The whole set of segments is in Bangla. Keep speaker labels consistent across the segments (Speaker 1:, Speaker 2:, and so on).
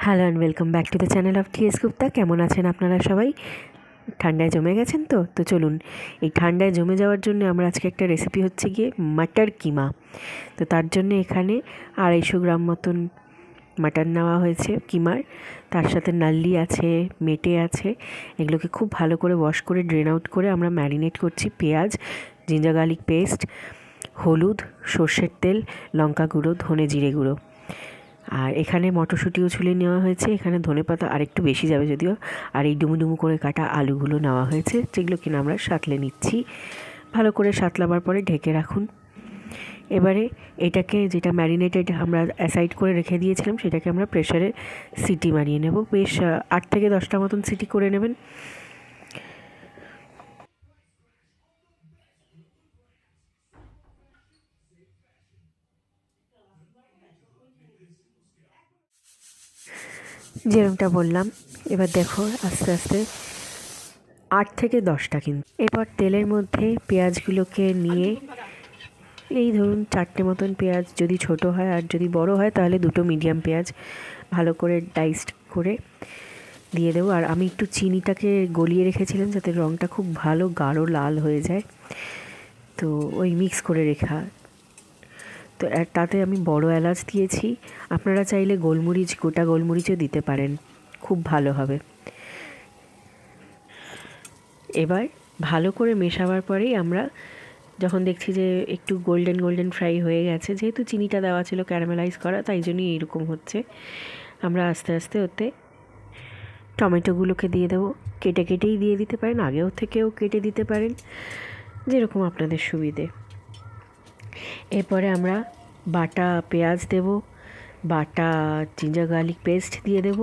Speaker 1: Hello and welcome back to the channel of TS Gupta. কেমন আছেন আপনারা সবাই? ঠান্ডায় জমে গেছেন তো চলুন এই ঠান্ডায় জমে যাওয়ার জন্য আমরা আজকে একটা রেসিপি হচ্ছে গিয়ে মাটার কিমা। তো তার জন্য এখানে 250 গ্রাম মতন মাটন নেওয়া হয়েছে কিমার। তার সাথে নাল্লি আছে, মেটে আছে। এগুলোকে খুব ভালো করে ওয়াশ করে ড্রেন আউট করে আমরা ম্যারিনেট করছি। পেঁয়াজ, জিঞ্জার গার্লিক পেস্ট, হলুদ, সর্ষের তেল, লঙ্কা গুঁড়ো, ধনে জিরে গুঁড়ো। আর এখানে মটরশুঁটিও ছুলে নেওয়া হয়েছে। এখানে ধনেপাতা আরেকটু বেশি যাবে যদিও। আর এই ডুমু ডুমু করে কাটা আলুগুলো নেওয়া হয়েছে, যেগুলো কিনা আমরা সাঁতলে নিচ্ছি। ভালো করে সাঁতলাবার পরে ঢেকে রাখুন। এবারে এটাকে, যেটা ম্যারিনেটেড আমরা অ্যাসাইড করে রেখে দিয়েছিলাম, সেটাকে আমরা প্রেশারে সিটি মারিয়ে নেব। বেশ 8 থেকে 10টা মতন সিটি করে নেবেন। যেরকমটা বললাম, এবার দেখো আস্তে আস্তে 8 থেকে 10টা। কিন্তু এরপর তেলের মধ্যে পেঁয়াজগুলোকে নিয়ে, এই ধরুন 4টে মতন পেঁয়াজ, যদি ছোট হয়, আর যদি বড় হয় তাহলে 2টো মিডিয়াম পেঁয়াজ ভালো করে ডাইসড করে দিয়ে দেবো। আর আমি একটু চিনিটাকে গলিয়ে রেখেছিলাম যাতে রঙটা খুব ভালো গাঢ় লাল হয়ে যায়, তো ওই মিক্স করে রেখা। তো তাতে আমি বড় এলাচ দিয়েছি। আপনারা চাইলে গোলমরিচ, গোটা গোলমরিচও দিতে পারেন, খুব ভালো হবে। এবার ভালো করে মেশাবার পরেই আমরা যখন দেখছি যে একটু গোল্ডেন গোল্ডেন ফ্রাই হয়ে গেছে, যেহেতু চিনিটা দেওয়া ছিল ক্যারামেলাইজ করা, তাই জন্যই এইরকম হচ্ছে, আমরা আস্তে আস্তে ওতে টমেটোগুলোকে দিয়ে দেবো। কেটে কেটেই দিয়ে দিতে পারেন, আগেও থেকেও কেটে দিতে পারেন, যেরকম আপনাদের সুবিধে। এরপরে আমরা বাটা পেঁয়াজ দেব, বাটা জিঞ্জার গার্লিক পেস্ট দিয়ে দেব।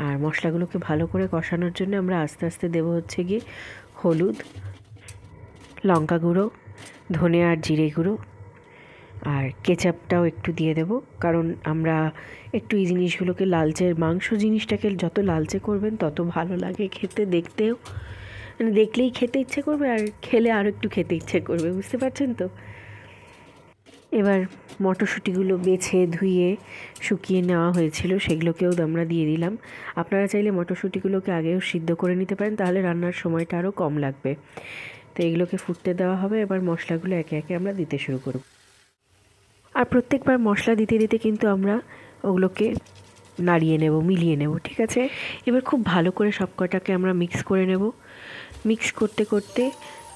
Speaker 1: আর মশলাগুলোকে ভালো করে কষানোর জন্য আমরা আস্তে আস্তে দেবো হচ্ছে গিয়ে হলুদ, লঙ্কা গুঁড়ো, ধনে আর জিরে গুঁড়ো, আর কেচাপটাও একটু দিয়ে দেবো। কারণ আমরা একটু এই জিনিসগুলোকে লালচে, মাংস জিনিসটাকে যত লালচে করবেন তত ভালো লাগে খেতে, দেখতেও মানে দেখলেই খেতে ইচ্ছে করবে, আর খেলে আরও একটু খেতে ইচ্ছে করবে, বুঝতে পারছেন তো? এবার মটরশুঁটিগুলো বেছে ধুয়ে শুকিয়ে নেওয়া হয়েছিল, সেগুলোকেও আমরা দিয়ে দিলাম। আপনারা চাইলে মটরশুঁটিগুলোকে আগেও সিদ্ধ করে নিতে পারেন, তাহলে রান্নার সময়টা আরও কম লাগবে। তো এগুলোকে ফুটতে দেওয়া হবে। এবার মশলাগুলো একে একে আমরা দিতে শুরু করব। আর প্রত্যেকবার মশলা দিতে দিতে কিন্তু আমরা ওগুলোকে নাড়িয়ে নেব, মিলিয়ে নেব, ঠিক আছে? এবার খুব ভালো করে সব কটাকে আমরা মিক্স করে নেব। মিক্স করতে করতে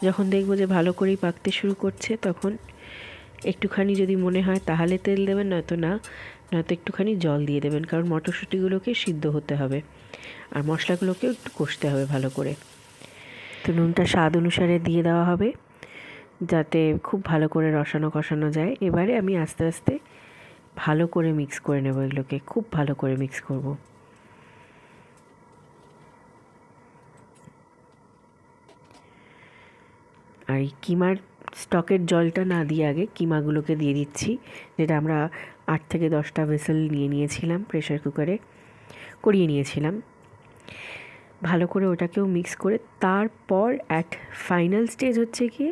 Speaker 1: যখন দেখব যে ভালো করেই পাকতে শুরু করছে, তখন একটুখানি যদি মনে হয় তাহলে তেল দেবেন, নয়তো একটুখানি জল দিয়ে দেবেন, কারণ মটরশুঁটিগুলোকে সিদ্ধ হতে হবে আর মশলাগুলোকেও একটু কষতে হবে ভালো করে। তো নুনটা স্বাদ অনুসারে দিয়ে দেওয়া হবে, যাতে খুব ভালো করে রসানো কষানো যায়। এবারে আমি আস্তে আস্তে ভালো করে মিক্স করে নেব, এগুলোকে খুব ভালো করে মিক্স করব। আর এই কিমার স্টকের জলটা না দিয়ে আগে কিমাগুলোকে দিয়ে দিচ্ছি, যেটা আমরা 8 থেকে 10টা ভেসেল নিয়েছিলাম, প্রেশার কুকারে করিয়ে নিয়েছিলাম। ভালো করে ওটাকেও মিক্স করে তারপর ফাইনাল স্টেজ হচ্ছে গিয়ে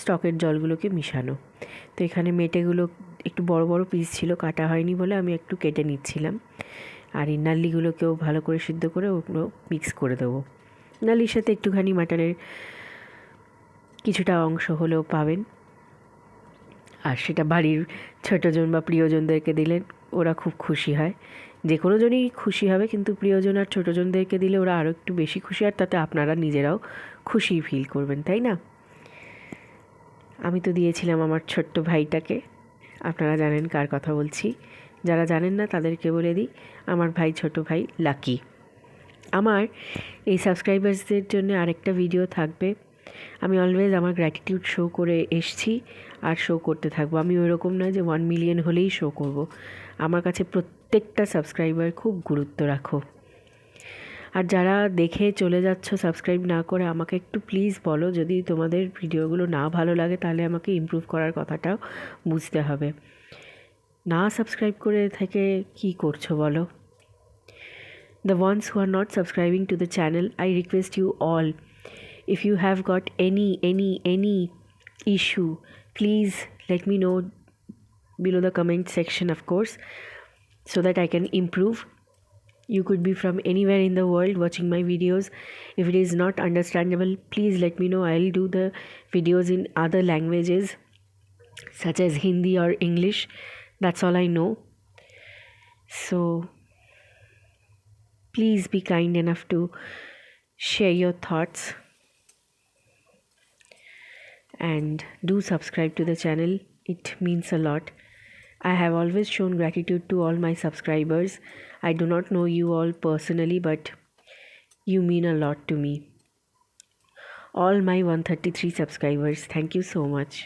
Speaker 1: স্টকের জলগুলোকে মিশানো। তো এখানে মেটেগুলো একটু বড় বড় পিস ছিল, কাটা হয়নি বলে আমি একটু কেটে নিচ্ছিলাম। আর এই নাল্লিগুলোকেও ভালো করে সিদ্ধ করে ওগুলো মিক্স করে দেবো। নাল্লির সাথে একটুখানি মাটনের কিছুটা অংশ হলেও পাবেন, আর সেটা বাড়ির ছোটোজন বা প্রিয়জনদেরকে দিলেন, ওরা খুব খুশি হয়। যে কোনো জনই খুশি হবে, কিন্তু প্রিয়জন আর ছোটোজনদেরকে দিলে ওরা আরও একটু বেশি খুশি, আর তাতে আপনারা নিজেরাও খুশি ফিল করবেন, তাই না? আমি তো দিয়েছিলাম আমার ছোট্ট ভাইটাকে। আপনারা জানেন কার কথা বলছি। যারা জানেন না তাদেরকে বলে দিই, আমার ভাই, ছোট ভাই লাকি। আমার এই সাবস্ক্রাইবার্সদের জন্য আরেকটা ভিডিও থাকবে। আমি অলওয়েজ আমার গ্র্যাটিটিউড শো করে এসছি আর শো করতে থাকবো। আমি ওইরকম নয় যে 1 মিলিয়ন হলেই শো করব। আমার কাছে প্রত্যেকটা সাবস্ক্রাইবার খুব গুরুত্ব রাখো। আর যারা দেখে চলে যাচ্ছ সাবস্ক্রাইব না করে, আমাকে একটু প্লিজ বলো, যদি তোমাদের ভিডিওগুলো না ভালো লাগে তাহলে আমাকে ইমপ্রুভ করার কথাটাও বুঝতে হবে। না সাবস্ক্রাইব করে থেকে কি করছো বলো? The ones who are not subscribing to the channel, I request you all, if you have got any issue, please let me know below the comment section, of course, so that I can improve. You could be from anywhere in the world watching my videos. If it is not understandable, please let me know. I'll do the videos in other languages such as Hindi or English. That's all I know. So please be kind enough to share your thoughts and do subscribe to the channel. It means a lot. I have always shown gratitude to all my subscribers. I do not know you all personally, but you mean a lot to me. All my 133 subscribers, thank you so much.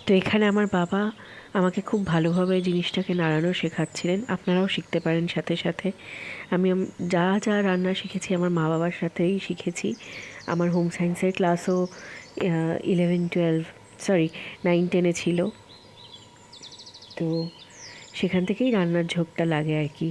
Speaker 1: তো এখানে আমার বাবা আমাকে খুব ভালোভাবে জিনিসটাকে নাড়ানো শেখাচ্ছিলেন। আপনারাও শিখতে পারেন সাথে সাথে। আমি যা যা রান্না শিখেছি আমার মা বাবার সাথেই শিখেছি। আমার হোম সায়েন্সের ক্লাসও 9-10 ছিল। তো সেখান থেকেই রান্নার ঝোঁকটা লাগে আর কি।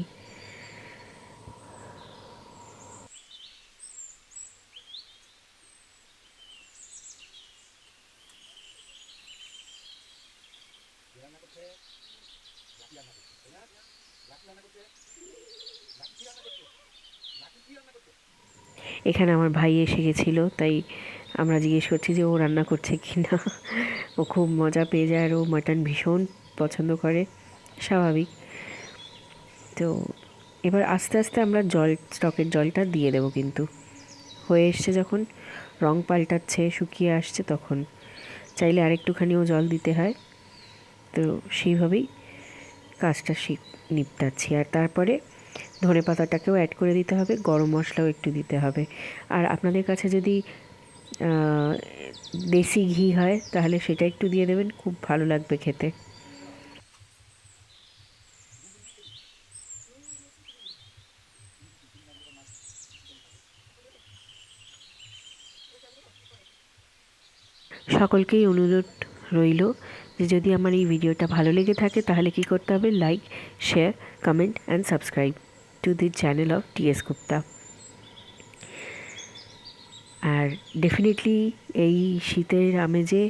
Speaker 1: এখানে আমার ভাই এসে গেছিলো, তাই আমরা জিজ্ঞেস করছি যে ও রান্না করছে কি না। ও খুব মজা পেয়ে যায় আর ও মাটন ভীষণ পছন্দ করে, স্বাভাবিক। তো এবার আস্তে আস্তে আমরা স্টকের জলটা দিয়ে দেবো, কিন্তু হয়ে এসছে যখন, রং পাল্টাচ্ছে, শুকিয়ে আসছে, তখন চাইলে আরেকটুখানিও জল দিতে হয়। তো সেইভাবেই কাজটা নিপটাচ্ছি। আর তারপরে ধনে পাতাটাকেও অ্যাড করে দিতে হবে, গরম মশলাও একটু দিতে হবে। আর আপনাদের কাছে যদি দেশি ঘি হয় তাহলে সেটা একটু দিয়ে দেবেন, খুব ভালো লাগবে খেতে। সকলকেই অনুরোধ রইল যে যদি আমার এই ভিডিওটা ভালো লেগে থাকে তাহলে কি করতে হবে, like, share, comment and subscribe to the channel of TS Gupta. আর ডেফিনেটলি এই শীতের আমেজে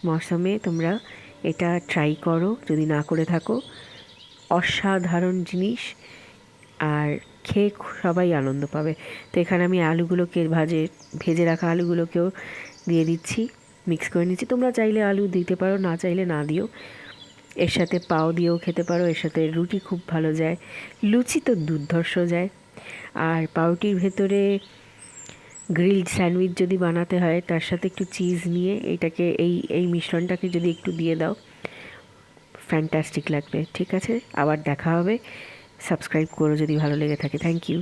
Speaker 1: মরশুমে তোমরা এটা ট্রাই করো যদি না করে থাকো। অসাধারণ জিনিস, আর খেয়ে সবাই আনন্দ পাবে। তো এখানে আমি আলুগুলোকে ভেজে রাখা আলুগুলোকেও দিয়ে দিচ্ছি, মিক্স করে নিচ্ছি। তোমরা চাইলে আলু দিতে পারো, না চাইলে না দিও। এর সাথে পাও দিয়েও খেতে পারো, এর সাথে রুটি খুব ভালো যায়, লুচি তো দুর্ধর্ষ যায়। আর পাউরুটির ভেতরে গ্রিলড স্যান্ডউইচ যদি বানাতে হয় তার সাথে একটু চিজ নিয়ে এটাকে এই মিশ্রণটাকে যদি একটু দিয়ে দাও, ফ্যান্টাস্টিক লাগবে। ঠিক আছে, আবার দেখা হবে। সাবস্ক্রাইব করো যদি ভালো লেগে থাকে। Thank you.